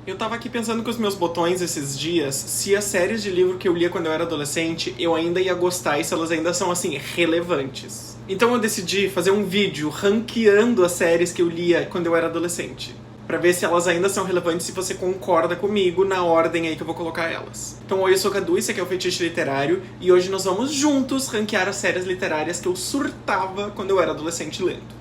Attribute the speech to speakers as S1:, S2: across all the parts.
S1: Eu tava aqui pensando com os meus botões esses dias, se as séries de livro que eu lia quando eu era adolescente, eu ainda ia gostar e se elas ainda são, assim, relevantes. Então eu decidi fazer um vídeo ranqueando as séries que eu lia quando eu era adolescente. Pra ver se elas ainda são relevantes, se você concorda comigo na ordem aí que eu vou colocar elas. Então, oi, eu sou o Cadu, esse aqui é o Fetiche Literário, e hoje nós vamos juntos ranquear as séries literárias que eu surtava quando eu era adolescente lendo.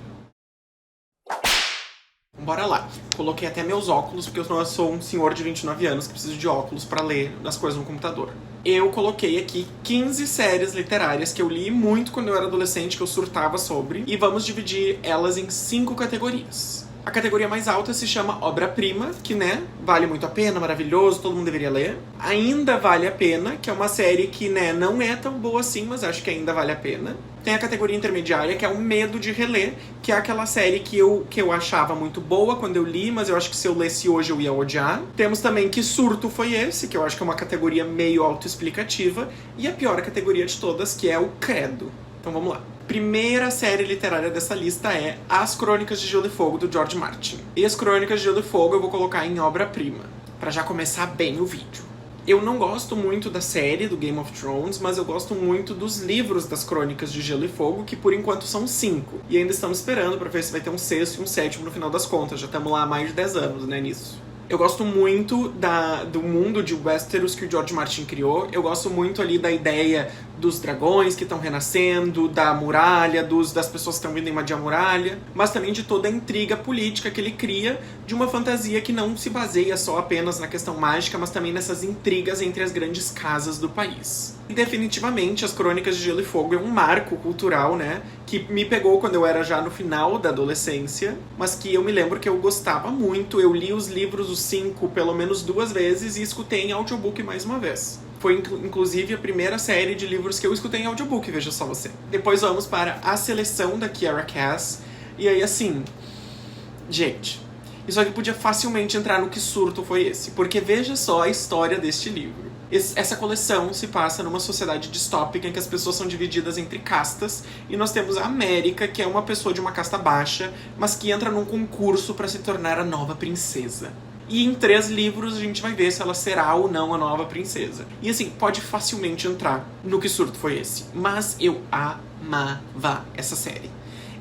S1: Bora lá. Coloquei até meus óculos, porque eu sou um senhor de 29 anos que preciso de óculos pra ler as coisas no computador. Eu coloquei aqui 15 séries literárias que eu li muito quando eu era adolescente, que eu surtava sobre, e vamos dividir elas em 5 categorias. A categoria mais alta se chama Obra-Prima, que, né, vale muito a pena, maravilhoso, todo mundo deveria ler. Ainda Vale a Pena, que é uma série que, né, não é tão boa assim, mas acho que ainda vale a pena. Tem a categoria intermediária, que é o Medo de Reler, que é aquela série que eu achava muito boa quando eu li, mas eu acho que se eu lesse hoje eu ia odiar. Temos também Que Surto Foi Esse, que eu acho que é uma categoria meio autoexplicativa. E a pior categoria de todas, que é o Credo. Então vamos lá. Primeira série literária dessa lista é As Crônicas de Gelo e Fogo, do George Martin. E As Crônicas de Gelo e Fogo eu vou colocar em obra-prima, pra já começar bem o vídeo. Eu não gosto muito da série do Game of Thrones, mas eu gosto muito dos livros das Crônicas de Gelo e Fogo, que por enquanto são 5. E ainda estamos esperando pra ver se vai ter um 6º e um 7º no final das contas. Já estamos lá há mais de 10 anos, né, nisso. Eu gosto muito do mundo de Westeros que o George Martin criou. Eu gosto muito ali da ideia dos dragões que estão renascendo, da muralha, das pessoas que estão vindo invadir a muralha, mas também de toda a intriga política que ele cria de uma fantasia que não se baseia só apenas na questão mágica, mas também nessas intrigas entre as grandes casas do país. E definitivamente As Crônicas de Gelo e Fogo é um marco cultural, né, que me pegou quando eu era já no final da adolescência, mas que eu me lembro que eu gostava muito. Eu li os livros, os 5, pelo menos 2 vezes e escutei em audiobook mais uma vez. Foi, inclusive, a primeira série de livros que eu escutei em audiobook, veja só você. Depois vamos para A Seleção, da Kiera Cass. E aí, assim... Gente, isso aqui podia facilmente entrar no Que Surto Foi Esse. Porque veja só a história deste livro. Essa coleção se passa numa sociedade distópica em que as pessoas são divididas entre castas. E nós temos a América, que é uma pessoa de uma casta baixa, mas que entra num concurso para se tornar a nova princesa. E em 3 livros a gente vai ver se ela será ou não a nova princesa. E assim, pode facilmente entrar no Que Surto Foi Esse. Mas eu amava essa série.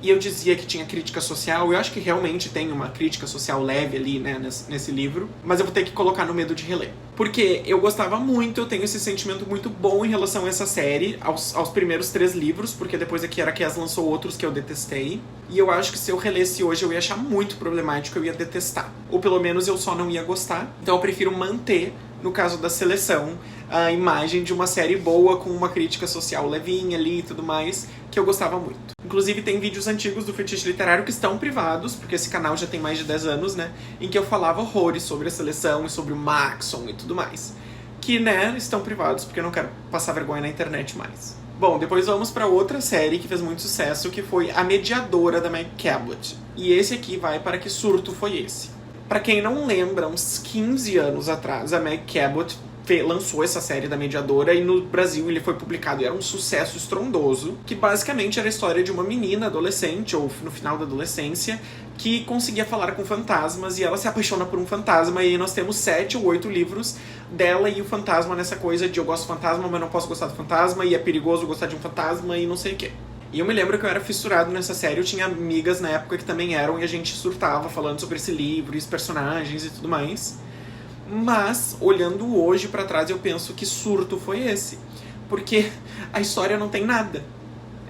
S1: E eu dizia que tinha crítica social, eu acho que realmente tem uma crítica social leve ali, né, nesse livro, mas eu vou ter que colocar no Medo de Reler. Porque eu gostava muito, eu tenho esse sentimento muito bom em relação a essa série, aos primeiros 3 livros, porque depois a Kiera Cass lançou outros que eu detestei, e eu acho que se eu relesse hoje eu ia achar muito problemático, eu ia detestar. Ou pelo menos eu só não ia gostar, então eu prefiro manter, no caso da Seleção, a imagem de uma série boa, com uma crítica social levinha ali e tudo mais, que eu gostava muito. Inclusive tem vídeos antigos do Fetiche Literário que estão privados, porque esse canal já tem mais de 10 anos, né, em que eu falava horrores sobre a Seleção e sobre o Maxon e tudo mais. Que, né, estão privados, porque eu não quero passar vergonha na internet mais. Bom, depois vamos para outra série que fez muito sucesso, que foi A Mediadora, da Meg Cabot. E esse aqui vai para Que Surto Foi Esse. Pra quem não lembra, uns 15 anos atrás, a Meg Cabot lançou essa série da Mediadora e no Brasil ele foi publicado e era um sucesso estrondoso, que basicamente era a história de uma menina adolescente, ou no final da adolescência, que conseguia falar com fantasmas e ela se apaixona por um fantasma, e aí nós temos 7 ou 8 livros dela e o fantasma nessa coisa de eu gosto do fantasma, mas não posso gostar do fantasma, e é perigoso gostar de um fantasma e não sei o quê. E eu me lembro que eu era fissurado nessa série, eu tinha amigas na época que também eram, e a gente surtava falando sobre esse livro, e os personagens e tudo mais. Mas, olhando hoje pra trás, eu penso que surto foi esse. Porque a história não tem nada.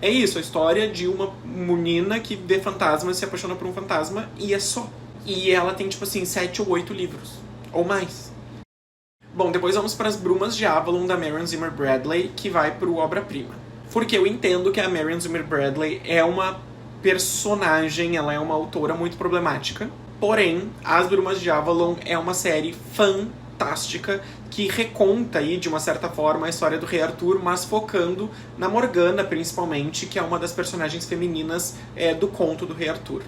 S1: É isso, a história de uma menina que vê fantasmas, se apaixona por um fantasma, e é só. E ela tem, tipo assim, 7 ou 8 livros. Ou mais. Bom, depois vamos para As Brumas de Avalon, da Marion Zimmer Bradley, que vai pro obra-prima. Porque eu entendo que a Marion Zimmer Bradley é uma personagem, ela é uma autora muito problemática. Porém, As Brumas de Avalon é uma série fantástica que reconta aí, de uma certa forma, a história do Rei Arthur, mas focando na Morgana, principalmente, que é uma das personagens femininas do conto do Rei Arthur.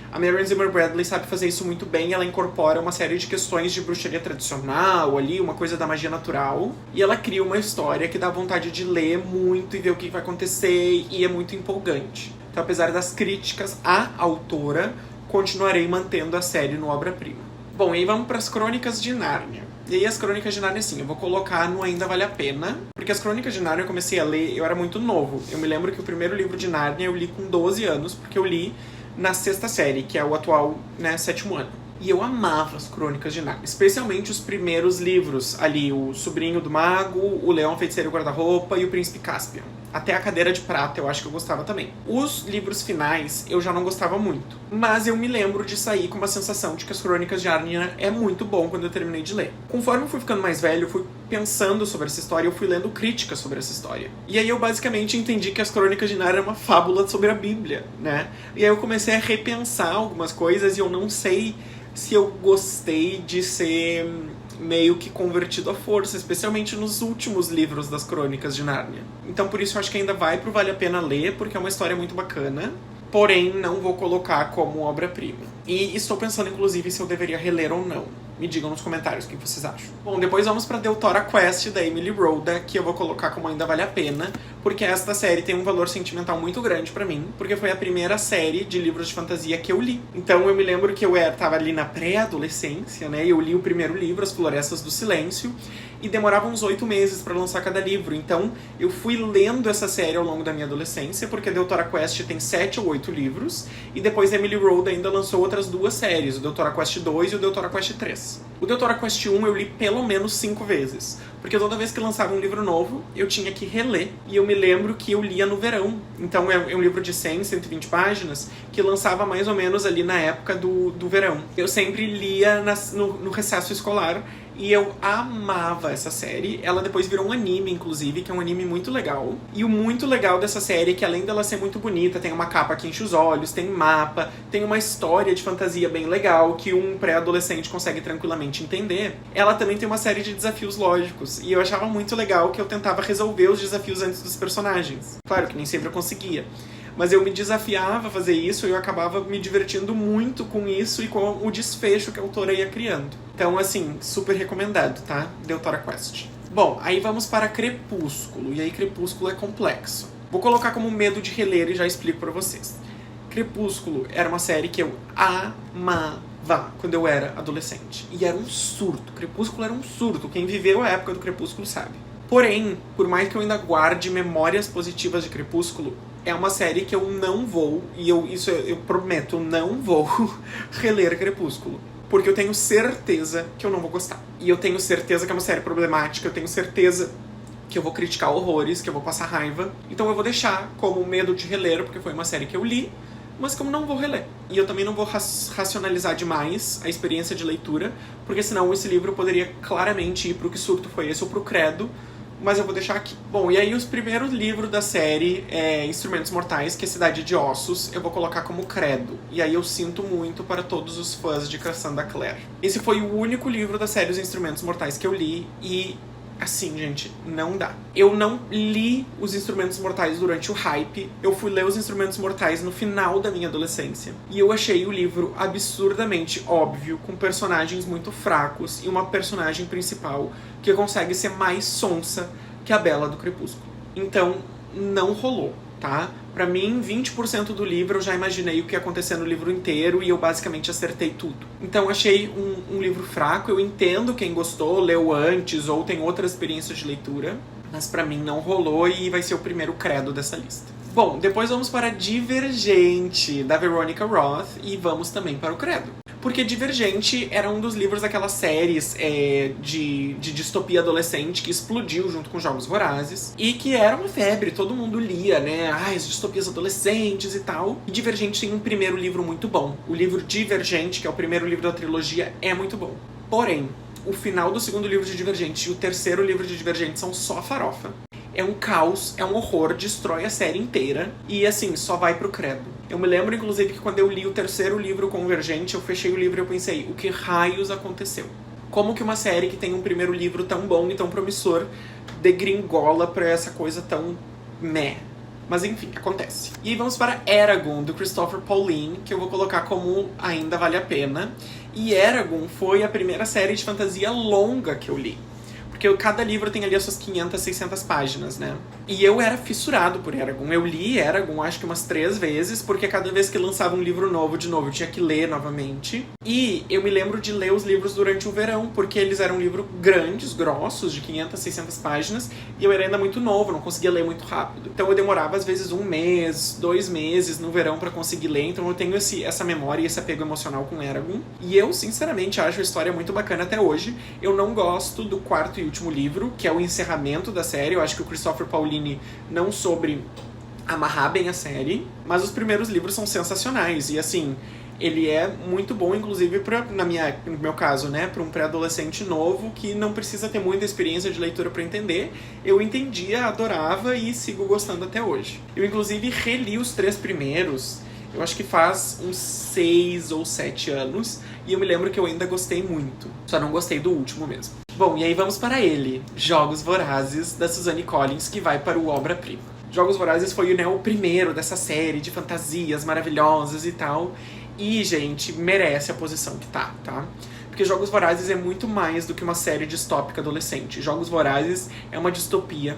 S1: A Marion Zimmer Bradley sabe fazer isso muito bem, ela incorpora uma série de questões de bruxaria tradicional ali, uma coisa da magia natural, e ela cria uma história que dá vontade de ler muito e ver o que vai acontecer, e é muito empolgante. Então, apesar das críticas à autora, continuarei mantendo a série no obra-prima. Bom, e aí vamos pras Crônicas de Nárnia. E aí as Crônicas de Nárnia, assim, eu vou colocar no Ainda Vale a Pena, porque as Crônicas de Nárnia eu comecei a ler, eu era muito novo. Eu me lembro que o primeiro livro de Nárnia eu li com 12 anos, porque eu li na 6ª série, que é o atual, né, 7º ano. E eu amava as Crônicas de Nárnia, especialmente os primeiros livros ali, o Sobrinho do Mago, o Leão, Feiticeiro e Guarda-Roupa e o Príncipe Caspian. Até a Cadeira de Prata eu acho que eu gostava também. Os livros finais eu já não gostava muito, mas eu me lembro de sair com uma sensação de que as Crônicas de Nárnia é muito bom quando eu terminei de ler. Conforme eu fui ficando mais velho, eu fui pensando sobre essa história, eu fui lendo críticas sobre essa história. E aí eu basicamente entendi que as Crônicas de Nárnia é uma fábula sobre a Bíblia, né? E aí eu comecei a repensar algumas coisas e eu não sei se eu gostei de ser meio que convertido à força, especialmente nos últimos livros das Crônicas de Nárnia. Então por isso eu acho que ainda vai pro Vale a Pena ler, porque é uma história muito bacana, porém não vou colocar como obra-prima. E estou pensando inclusive se eu deveria reler ou não. Me digam nos comentários o que vocês acham. Bom, depois vamos pra Deltora Quest, da Emily Rhoda, que eu vou colocar como Ainda Vale a Pena, porque esta série tem um valor sentimental muito grande pra mim, porque foi a primeira série de livros de fantasia que eu li. Então eu me lembro que eu tava ali na pré-adolescência, né, e eu li o primeiro livro, As Florestas do Silêncio, e demorava uns 8 meses pra lançar cada livro. Então eu fui lendo essa série ao longo da minha adolescência, porque a Deltora Quest tem 7 ou 8 livros, e depois a Emily Rhoda ainda lançou outras 2 séries, o Deltora Quest 2 e o Deltora Quest 3. O Deltora Quest 1 eu li pelo menos 5 vezes, porque toda vez que lançava um livro novo, eu tinha que reler, e eu me lembro que eu lia no verão. Então é um livro de 100, 120 páginas, que lançava mais ou menos ali na época do verão. Eu sempre lia no recesso escolar, e eu amava essa série. Ela depois virou um anime, inclusive, que é um anime muito legal. E o muito legal dessa série é que, além dela ser muito bonita, tem uma capa que enche os olhos, tem mapa, tem uma história de fantasia bem legal, que um pré-adolescente consegue tranquilamente entender. Ela também tem uma série de desafios lógicos, e eu achava muito legal que eu tentava resolver os desafios antes dos personagens. Claro que nem sempre eu conseguia, mas eu me desafiava a fazer isso e eu acabava me divertindo muito com isso e com o desfecho que a autora ia criando. Então, assim, super recomendado, tá? Deltora Quest. Bom, aí vamos para Crepúsculo. E aí Crepúsculo é complexo. Vou colocar como medo de reler e já explico pra vocês. Crepúsculo era uma série que eu amava quando eu era adolescente. E era um surto. Crepúsculo era um surto. Quem viveu a época do Crepúsculo sabe. Porém, por mais que eu ainda guarde memórias positivas de Crepúsculo, é uma série que eu não vou, e eu prometo, não vou reler Crepúsculo. Porque eu tenho certeza que eu não vou gostar. E eu tenho certeza que é uma série problemática, eu tenho certeza que eu vou criticar horrores, que eu vou passar raiva. Então eu vou deixar como medo de reler, porque foi uma série que eu li, mas que eu não vou reler. E eu também não vou racionalizar demais a experiência de leitura, porque senão esse livro poderia claramente ir pro Que Surto Foi Esse ou pro Credo, mas eu vou deixar aqui. Bom, e aí os primeiros livros da série Instrumentos Mortais, que é Cidade de Ossos, eu vou colocar como Credo. E aí eu sinto muito para todos os fãs de Cassandra Clare. Esse foi o único livro da série Os Instrumentos Mortais que eu li, e assim, gente, não dá. Eu não li Os Instrumentos Mortais durante o hype, eu fui ler Os Instrumentos Mortais no final da minha adolescência. E eu achei o livro absurdamente óbvio, com personagens muito fracos e uma personagem principal que consegue ser mais sonsa que a Bela do Crepúsculo. Então, não rolou, tá? Pra mim, 20% do livro eu já imaginei o que ia acontecer no livro inteiro e eu basicamente acertei tudo. Então achei um livro fraco, eu entendo quem gostou, leu antes ou tem outras experiências de leitura, mas pra mim não rolou e vai ser o primeiro credo dessa lista. Bom, depois vamos para Divergente, da Veronica Roth, e vamos também para o credo. Porque Divergente era um dos livros daquelas séries de distopia adolescente que explodiu junto com Jogos Vorazes e que era uma febre, todo mundo lia, né? As distopias adolescentes e tal. E Divergente tem um primeiro livro muito bom. O livro Divergente, que é o primeiro livro da trilogia, é muito bom. Porém, o final do segundo livro de Divergente e o terceiro livro de Divergente são só farofa. É um caos, é um horror, destrói a série inteira e, assim, só vai pro credo. Eu me lembro, inclusive, que quando eu li o terceiro livro Convergente, eu fechei o livro e eu pensei, o que raios aconteceu? Como que uma série que tem um primeiro livro tão bom e tão promissor degringola pra essa coisa tão meh? Mas enfim, acontece. E vamos para Eragon, do Christopher Pauline, que eu vou colocar como Ainda Vale a Pena. E Eragon foi a primeira série de fantasia longa que eu li. Porque cada livro tem ali as suas 500, 600 páginas, né? E eu era fissurado por Eragon. Eu li Eragon acho que umas 3 vezes, porque cada vez que lançava um livro novo, de novo, eu tinha que ler novamente. E eu me lembro de ler os livros durante o verão, porque eles eram livros grandes, grossos, de 500, 600 páginas, e eu era ainda muito novo, não conseguia ler muito rápido. Então eu demorava, às vezes, 1 mês, 2 meses no verão pra conseguir ler, então eu tenho essa memória e esse apego emocional com Eragon. E eu, sinceramente, acho a história muito bacana até hoje. Eu não gosto do 4º e último livro, que é o encerramento da série. Eu acho que o Christopher Paolini não soube amarrar bem a série, mas os primeiros livros são sensacionais. E assim, ele é muito bom, inclusive, no meu caso, né, para um pré-adolescente novo que não precisa ter muita experiência de leitura para entender. Eu entendia, adorava e sigo gostando até hoje. Eu, inclusive, reli os 3 primeiros, eu acho que faz uns 6 ou 7 anos, e eu me lembro que eu ainda gostei muito. Só não gostei do último mesmo. Bom, e aí vamos para ele, Jogos Vorazes, da Suzanne Collins, que vai para o Obra-Prima. Jogos Vorazes foi, né, o primeiro dessa série de fantasias maravilhosas e tal. E, gente, merece a posição que tá? Porque Jogos Vorazes é muito mais do que uma série distópica adolescente. Jogos Vorazes é uma distopia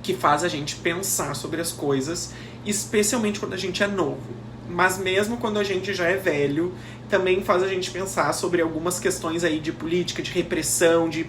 S1: que faz a gente pensar sobre as coisas, especialmente quando a gente é novo. Mas mesmo quando a gente já é velho, também faz a gente pensar sobre algumas questões aí de política, de repressão, de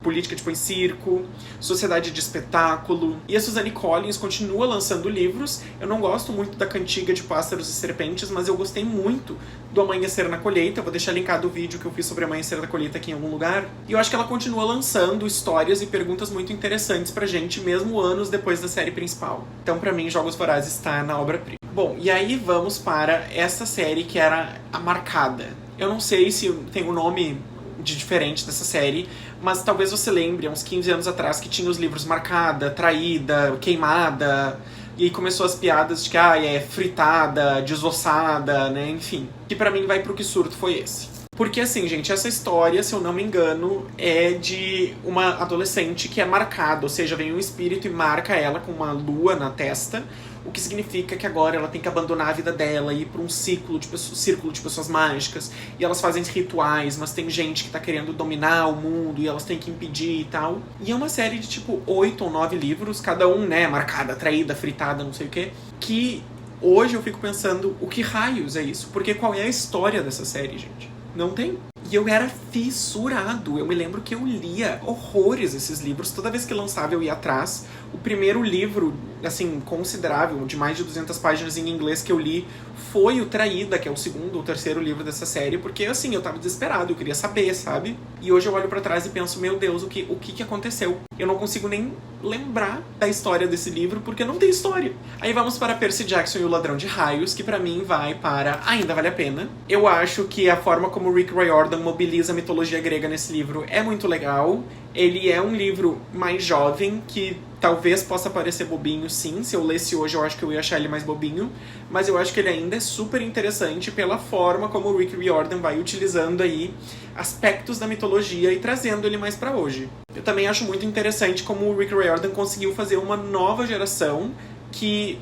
S1: política tipo em circo, sociedade de espetáculo. E a Suzanne Collins continua lançando livros. Eu não gosto muito da Cantiga de Pássaros e Serpentes, mas eu gostei muito do Amanhecer na Colheita. Eu vou deixar linkado o vídeo que eu fiz sobre Amanhecer na Colheita aqui em algum lugar. E eu acho que ela continua lançando histórias e perguntas muito interessantes pra gente, mesmo anos depois da série principal. Então, pra mim, Jogos Vorazes está na obra-prima. Bom, e aí vamos para essa série que era a Marcada. Eu não sei se tem um nome diferente dessa série, mas talvez você lembre, há uns 15 anos atrás, que tinha os livros Marcada, Traída, Queimada, e aí começou as piadas de que é fritada, desossada, né, enfim. Que pra mim vai pro que surto foi esse. Porque assim, gente, essa história, se eu não me engano, é de uma adolescente que é marcada, ou seja, vem um espírito e marca ela com uma lua na testa, o que significa que agora ela tem que abandonar a vida dela e ir pra um círculo de pessoas mágicas, e elas fazem rituais, mas tem gente que tá querendo dominar o mundo e elas têm que impedir e tal. E é uma série de tipo 8 ou 9 livros, cada um, né, marcada, traída, fritada, não sei o quê, que hoje eu fico pensando, o que raios é isso? Porque qual é a história dessa série, gente? Não tem. E eu era fissurado. Eu me lembro que eu lia horrores esses livros. Toda vez que lançava eu ia atrás. O primeiro livro, assim, considerável, de mais de 200 páginas em inglês que eu li, foi o Traída, que é o 2º ou 3º livro dessa série. Porque, assim, eu tava desesperado, eu queria saber, sabe? E hoje eu olho pra trás e penso, meu Deus, o que aconteceu? Eu não consigo nem lembrar da história desse livro, porque não tem história. Aí vamos para Percy Jackson e o Ladrão de Raios, que pra mim vai para Ainda Vale a Pena. Eu acho que a forma como o Rick Riordan mobiliza a mitologia grega nesse livro é muito legal. Ele é um livro mais jovem, que talvez possa parecer bobinho, sim. Se eu lesse hoje, eu acho que eu ia achar ele mais bobinho. Mas eu acho que ele ainda é super interessante pela forma como o Rick Riordan vai utilizando aí aspectos da mitologia e trazendo ele mais pra hoje. Eu também acho muito interessante como o Rick Riordan conseguiu fazer uma nova geração,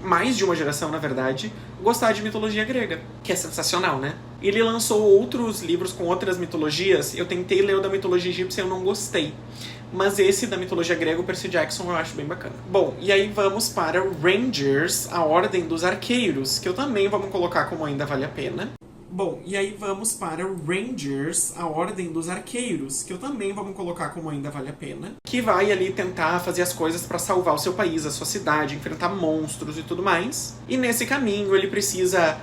S1: mais de uma geração, na verdade, gostar de mitologia grega, que é sensacional, né? Ele lançou outros livros com outras mitologias. Eu tentei ler o da mitologia egípcia e eu não gostei. Mas esse da mitologia grega, o Percy Jackson, eu acho bem bacana. Bom, e aí vamos para Rangers, a Ordem dos Arqueiros, que eu também vamos colocar como Ainda Vale a Pena. Bom, e aí vamos para Rangers, a Ordem dos Arqueiros, que eu também vamos colocar como Ainda Vale a Pena, que vai ali tentar fazer as coisas para salvar o seu país, a sua cidade, enfrentar monstros e tudo mais. E nesse caminho ele precisa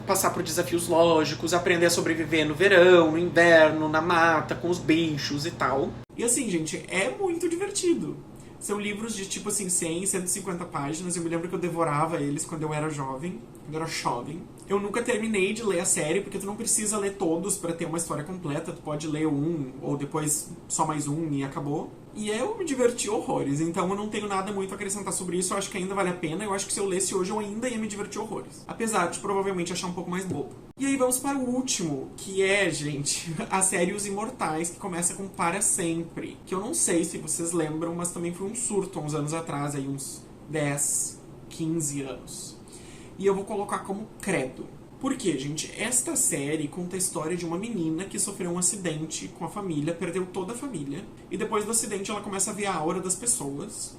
S1: passar por desafios lógicos, aprender a sobreviver no verão, no inverno, na mata, com os bichos e tal. E assim, gente, é muito divertido. São livros de tipo assim, 100, 150 páginas. Eu me lembro que eu devorava eles quando eu era jovem. Quando eu era jovem. Eu nunca terminei de ler a série, porque tu não precisa ler todos pra ter uma história completa. Tu pode ler um, ou depois só mais um e acabou. E eu me diverti horrores, então eu não tenho nada muito a acrescentar sobre isso. Eu acho que ainda vale a pena. Eu acho que se eu lesse hoje eu ainda ia me divertir horrores. Apesar de provavelmente achar um pouco mais bobo. E aí vamos para o último, que é, gente, a série Os Imortais, que começa com Para Sempre. Que eu não sei se vocês lembram, mas também foi um surto há uns anos atrás, aí uns 10, 15 anos. E eu vou colocar como Credo. Por quê, gente? Esta série conta a história de uma menina que sofreu um acidente com a família, perdeu toda a família, e depois do acidente ela começa a ver a aura das pessoas,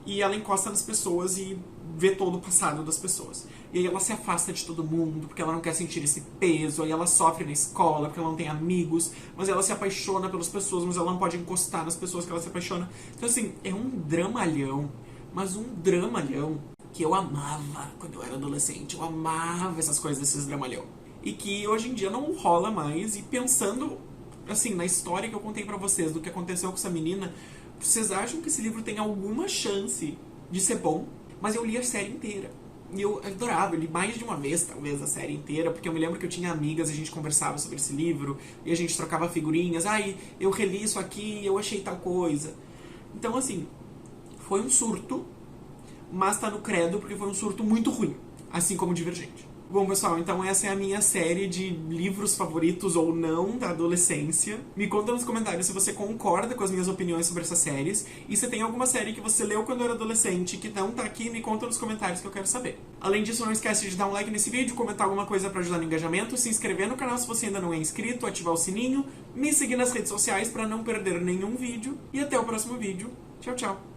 S1: e ela encosta nas pessoas e vê todo o passado das pessoas. E aí ela se afasta de todo mundo, porque ela não quer sentir esse peso, aí ela sofre na escola, porque ela não tem amigos, mas ela se apaixona pelas pessoas, mas ela não pode encostar nas pessoas que ela se apaixona. Então assim, é um dramalhão, mas um dramalhão que eu amava quando eu era adolescente. Eu amava essas coisas desses dramalhão. E que hoje em dia não rola mais, e pensando, assim, na história que eu contei pra vocês, do que aconteceu com essa menina, vocês acham que esse livro tem alguma chance de ser bom? Mas eu li a série inteira. E eu adorava, eu li mais de uma vez, talvez, a série inteira, porque eu me lembro que eu tinha amigas e a gente conversava sobre esse livro, e a gente trocava figurinhas. Ai, eu reli isso aqui, eu achei tal coisa. Então, assim, foi um surto, mas tá no credo porque foi um surto muito ruim, assim como Divergente. Bom, pessoal, então essa é a minha série de livros favoritos ou não da adolescência. Me conta nos comentários se você concorda com as minhas opiniões sobre essas séries, e se tem alguma série que você leu quando era adolescente que não tá aqui, me conta nos comentários que eu quero saber. Além disso, não esquece de dar um like nesse vídeo, comentar alguma coisa pra ajudar no engajamento, se inscrever no canal se você ainda não é inscrito, ativar o sininho, me seguir nas redes sociais pra não perder nenhum vídeo, e até o próximo vídeo. Tchau, tchau!